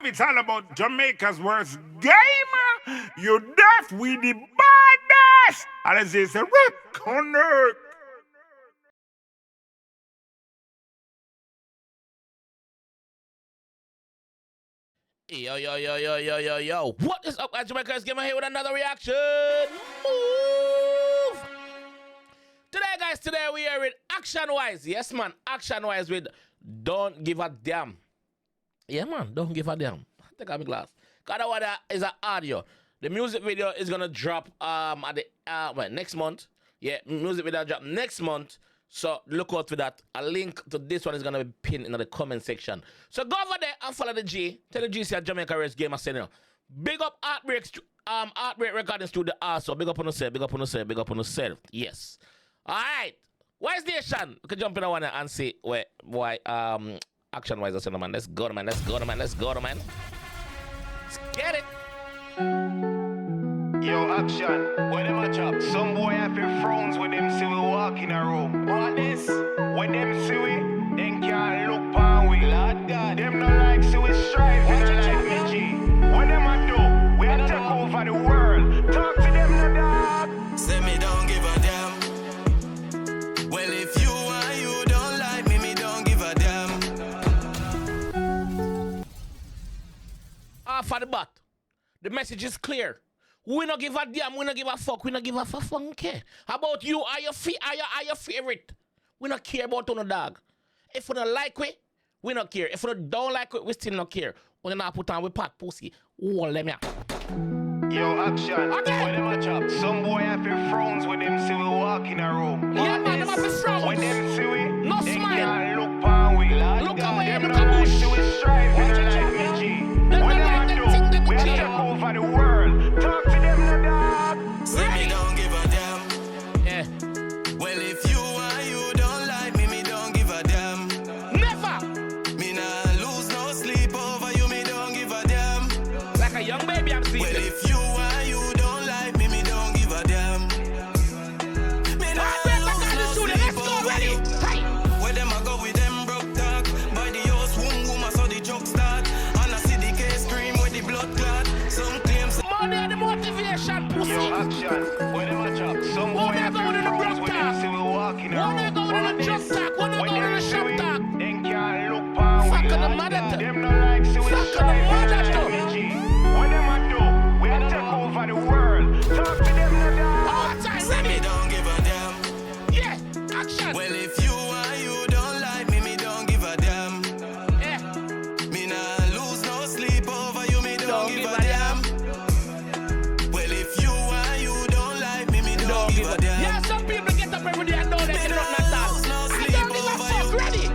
it's all about Jamaica's worst game. You deaf, we the baddest. And as they say, connect. Yo. What is up, guys? JAMAICA'S Gamer here with another reaction. Move. Today we are with Wyze. Yes, man. Wyze with Don't Give a Damn. Yeah, man. Don't give a damn. Take out my glass. Cause that one is an audio. The music video is gonna drop at the next month. Yeah, music video drop next month. So look out for that. A link to this one is gonna be pinned in the comment section. So go over there and follow the G. Tell the G say JAMAICA'S Gamer saying, big up Heartbreak Recording Studio also. Big up on yourself. Yes. Alright. Wyze Nation. We can jump in the one and see why Wyze is saying, man. Let's go, man. Let's get it. Yo, action, when them a chop, some boy have your frowns when them see we walk in a room. What this? When them see we, then can't look pan we. Lord God, them not like see we strive, they not like me G. When them a do, we a take over the world. Talk to them no dog. Say me don't give a damn. Well, if you are, you don't like me, me don't give a damn. For the butt. The message is clear. We not give a damn, we not give a fuck, we not give a funky. How about you? Are your favorite? We not care about no dog. If we don't like we not care. If we don't like we still not care. We not put on we pot pussy. All them ya. Yo, action, when them a chop, some boy have your frowns when them see we walk in a room. Yeah, man, them have the frowns. When them see we, no they smile. can't look pan we. Look away, them look not at like bush. see we strive, they not like me G. When them a do, we a take over the world. Talk to them no dog. Say me don't give a damn. Yeah. Well, if you are, you don't like me, me don't give a damn. Never. Me nah lose no sleep over you, me don't give a damn. Like a young baby, I'm sleeping. Well, if you are, you don't like me, me don't give a damn. Me nah lose no sleep over you. Hey. Where them a go with them broke talk? By the house, womb, I saw the joke start. And I see the case scream with the blood clot. Some claims Money and the motivation, pussy. Yo, action, when them a chop, some boy One have go your to the frowns broke when them talk. see we walk in a room. One go to the drug talk. One go When to them the see shop we, talk. they can't look pan Fuck we. the mother. Them not like see we Fuck the strive, they mother not too. like me G. When them a do, we a take over the world. Talk to them no dog. All time say me ready. don't give a damn. Yeah, action. Well, if you are, you don't like me, me don't give a damn. Yeah. Me nah lose no sleep over you, me don't give a damn. Well, if you are, you don't like me, me don't give a damn. Yeah, some people get up every day and know they Me can nah not that. lose no I sleep don't give a over fuck, you. ready.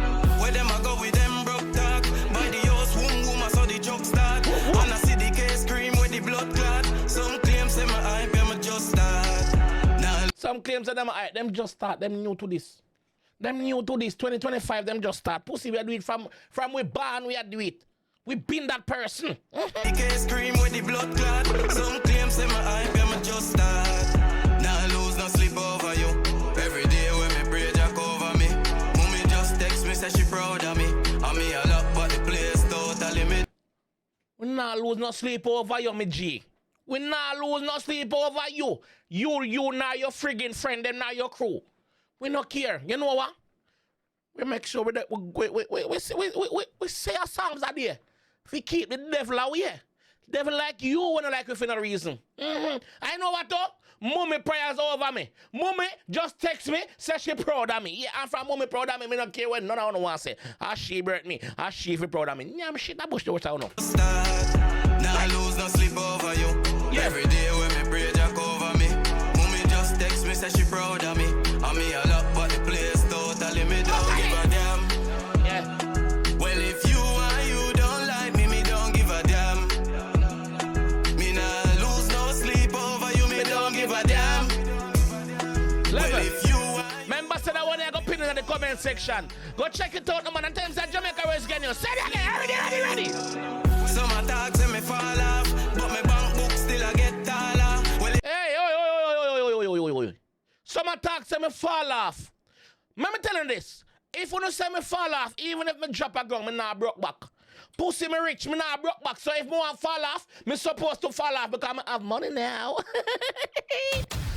Where them a go with them broke talk? By the house, womb, I saw the joke start. And I see the case scream with the blood clot. Some claims say my hype, I'm just start. Nah, Some claims that them just start, them new to this. 2025, them just start. Pussy, we do it from we born, we do it. We been that person. the case scream with the blood clot. Some claims say my hype, I'm just start. Nah, lose no sleep over you. Every day when me pray Jack over me. Mommy just text me, say she proud of me. And me a lot, but the place totally me. We not lose no sleep over you, me G. We not lose no sleep over you. You now your friggin' friend, them now your crew. We not care. You know what? We make sure we say our songs are there. We keep the devil away. Devil like you wanna like you for no reason. I know what though? Mommy prayers over me. Mommy just text me, say she proud of me. Yeah, and from mommy proud of me, me don't care what none of them want to say. As she birth me, as she feel proud of me. Yeah, I'm shit that bush to what I know. Nah, lose no sleep over you. Yeah. Every day when me pray Jack over me. Mommy just text me, say she proud of me. And me a lot, but the place totally me don't give a damn. Yeah. Well, if you are, you don't like me, me don't give a damn. Me nah lose no sleep over you, me don't give a damn. Well, if you are, Remember, say that one I go pin in the comment section. Go check it out, no man. And tell me that JAMAICA'S getting you. Say it again, ready. some attacks and me fall off, but my bank book still I get taller. Well, Hey, oi. Some attacks say me fall off. Let me tell you this. If you don't say me fall off, even if me drop a gun, me not broke back. Pussy me rich, me not broke back. So if me want fall off, me supposed to fall off because I have money now.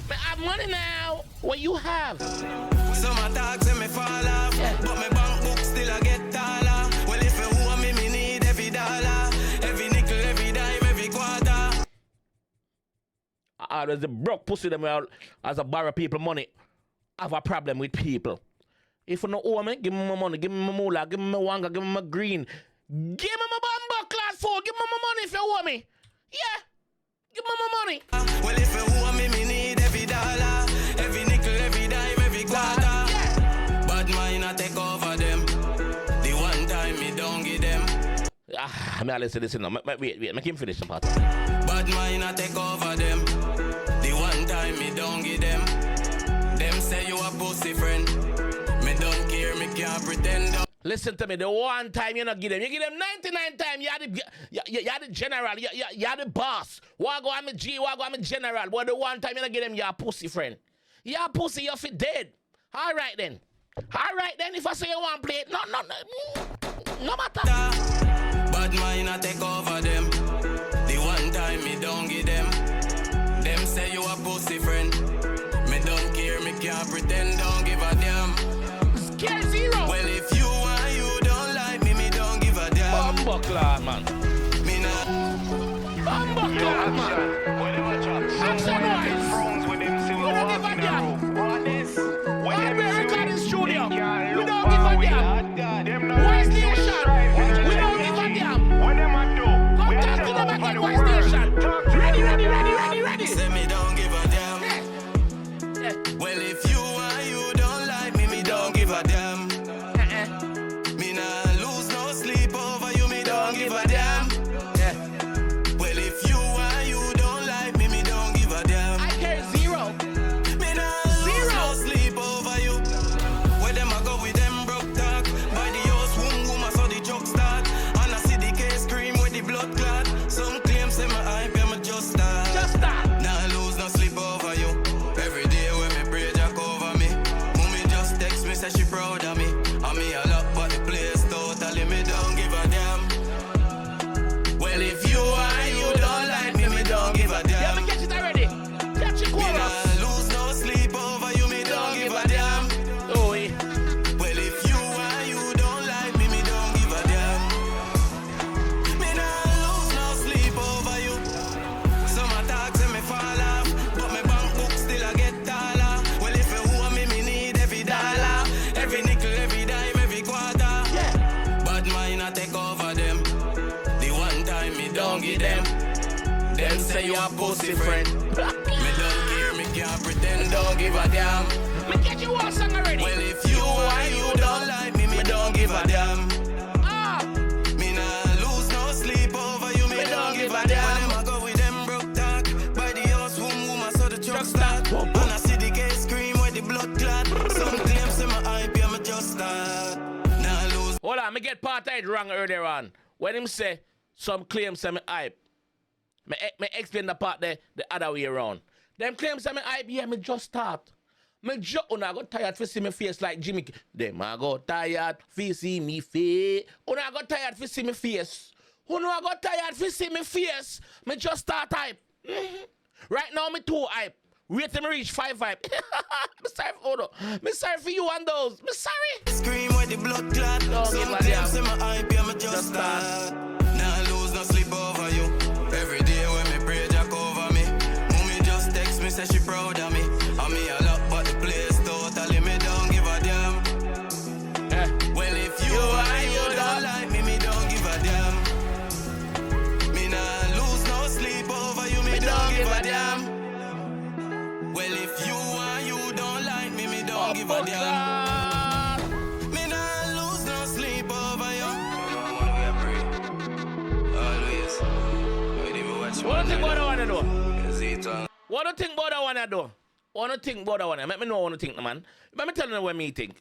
Me have money now. What you have? Some attacks and me fall off, but my bank book still I get taller. Well, if you want me, me need every dollar, every nickel, every dime, every quarter. There's a broke pussy them out as a borrow people money. I have a problem with people. If you don't owe me, give me my money, give me my moolah, give me my wanga, give me my green. Give me my bumbo class 4, give me my money if you owe me. Yeah, give me my money. Well, if you owe me, me need every dollar, every nickel, every dime, every quarter. Yeah. But mine I take over them. The one time me don't give them. I'm not listening to this now. Wait, make him finish the part. But mine I take over them. The one time me don't give them. Them say you a pussy friend. Me don't care, me can't pretend. Listen to me, the one time you not give them. You give them 99 times, you're the general, you're the boss. Why go I'm a G, why go I'm a general. But the one time you not give them, you're a pussy friend. You're a pussy, you're fit dead. All right then, if I say you want to play it, no matter. But mine I take over them. The one time me don't give them. Them say you a pussy friend. Me don't care, me can't pretend, don't give a damn. Scare zero. Well, if you want, you don't like me, me don't give a damn. Bumbuckler, man. Me not. Bumbuckler, man. Action Wyze. Frowns with them, see we We don't give a walking damn. around. What this? When we record in studio, can't we look don't give a far away, damn. Them no Wyze like see we Nation, strive. we don't give a damn. What them a do? Come We talk take to them over again, the Wyze world. Nation. Talk to Ready. Say me don't give a damn. Yeah. Well, if you want, you don't like me, me don't give a damn. Me nah lose no sleep over you, me don't give a damn. Yeah. Well, if you want, you don't like me, me don't give a damn. I care zero. Me nah lose no sleep over you. Where them I go with them broke talk. By the house, I saw the joke start. And I see the case scream with the blood clot. Some claim say my hype, I'm just start. Just stop. Nah lose no sleep over you. Every day when me pray Jack over me. Mommy just text me, say she proud of me. And me a lot, but the place totally me don't give a damn. Well, if you are, you don't like me, me don't give a Yeah, damn. me catch it already. Catch it, Me chorus. nah lose no sleep over you, me don't give a damn. Oh, yeah. Well, if you are, you don't like me, me don't give a damn. Me nah lose no sleep over you. Some attacks and me fall off, but my bank book still I get taller. Well, if you owe me, me need every dollar, every nickel, every dime, every quarter. Yeah. But mine I take over them. The one time me don't give them. Them say you a pussy friend. Me don't care, me can't pretend, don't give a damn. Me catch you one song already. Well, if you are, you don't like me, me don't give a damn. Ah. Me nah lose no sleep over you, me don't give a damn. When them I go with them broke talk, by the house, I saw the truck start. And I see the case scream with the blood clot. Some claim say my hype, yeah, me just start. Nah lose. Hold on, me get part of it wrong earlier on. When him say, some claims say me hype. Me explain the part there the other way around. Them claims say me hype, yeah, me just start. Me just, I got tired for see me face like Jimmy. Them I got tired for see me face. I got tired for see me face. I got tired for see me face. Me just start hype. Right now me 2 hype. Wait till me reach 5 hype. Me sorry for me sorry for you and those. Me sorry. Scream with the blood clot. Don't Some give a claim damn. say my hype, yeah, me just start. Nah lose no sleep over you. Every day when me pray Jack over me. Mommy just text me, say she proud of me. And me a lot, but the place totally me don't give a damn. Well, if you are, you don't like me, me don't give a damn. Me nah lose no sleep over you, me don't give a damn. Well, if you are, you don't like me, me don't give a damn. Me nah lose no sleep over you. Always. What do you think about that one do? What do you think about that one do? What do you think about that one? Let me know what you think, man. Let me tell you what me think.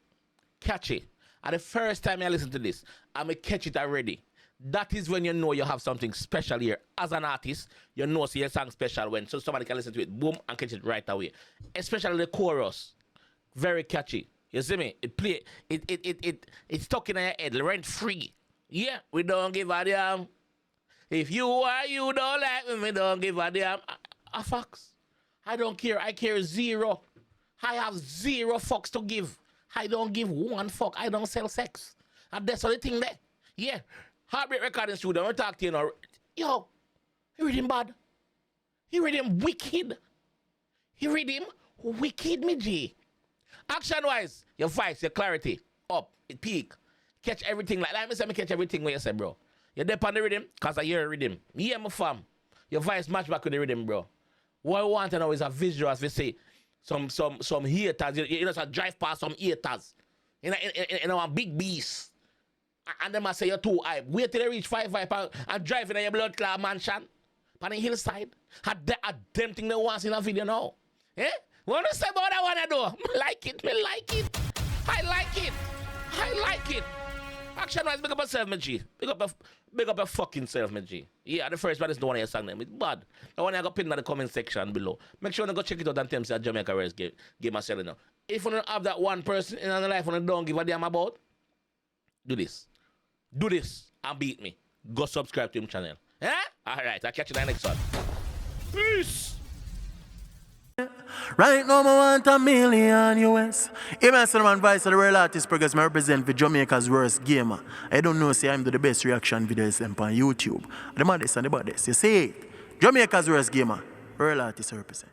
Catch it. And the first time I listen to this, I'm going to catch it already. That is when you know you have something special here. As an artist, you know your song special when so somebody can listen to it, boom, and catch it right away. Especially the chorus. Very catchy. You see me? It play it's stuck in your head, rent free. Yeah, we don't give a damn. If you or you don't like me, we don't give a damn. A fox. I don't care. I care zero. I have zero fucks to give. I don't give one fuck. I don't sell sex. And that's the only thing there. Yeah. Heartbreak Recording Studio, I talk to you now. Yo, you read him bad. You read him wicked. You read him wicked, me G. Action-wise, your voice, your clarity, up, it peak. Catch everything. Like me say, me catch everything what you say, bro. You dip on the rhythm, because I hear a rhythm. Yeah, my fam. Your voice match back with the rhythm, bro. What I want to know is a visual, as we say, some haters. You know, so drive past some haters. You know, a big beast. And them I say you're too hype. Wait till they reach 5 and drive in your blood clot mansion. On the hillside. A damn thing they want in a video now. Eh? What do you say about that one I do? I like it. I like it. I like it. I like it. Action-wise, big up yourself, my G. Big up your fucking self, my G. Yeah, the first one is the one I sang them. It's bad. The one I got pinned in the comment section below. Make sure you go check it out and tell me that JAMAICA'S game myself now. If you don't have that one person in your life you don't give a damn about, do this. Do this and beat me. Go subscribe to him channel. Eh? Alright, I'll catch you in the next one. Peace. Right now, I want $1 million US. I'm a son Vyze of the Real Artist Progress. I represent for Jamaica's worst gamer. I don't know, say I'm the best reaction videos on YouTube. The maddest and the baddest. You see it? Jamaica's worst gamer. Real Artist represent.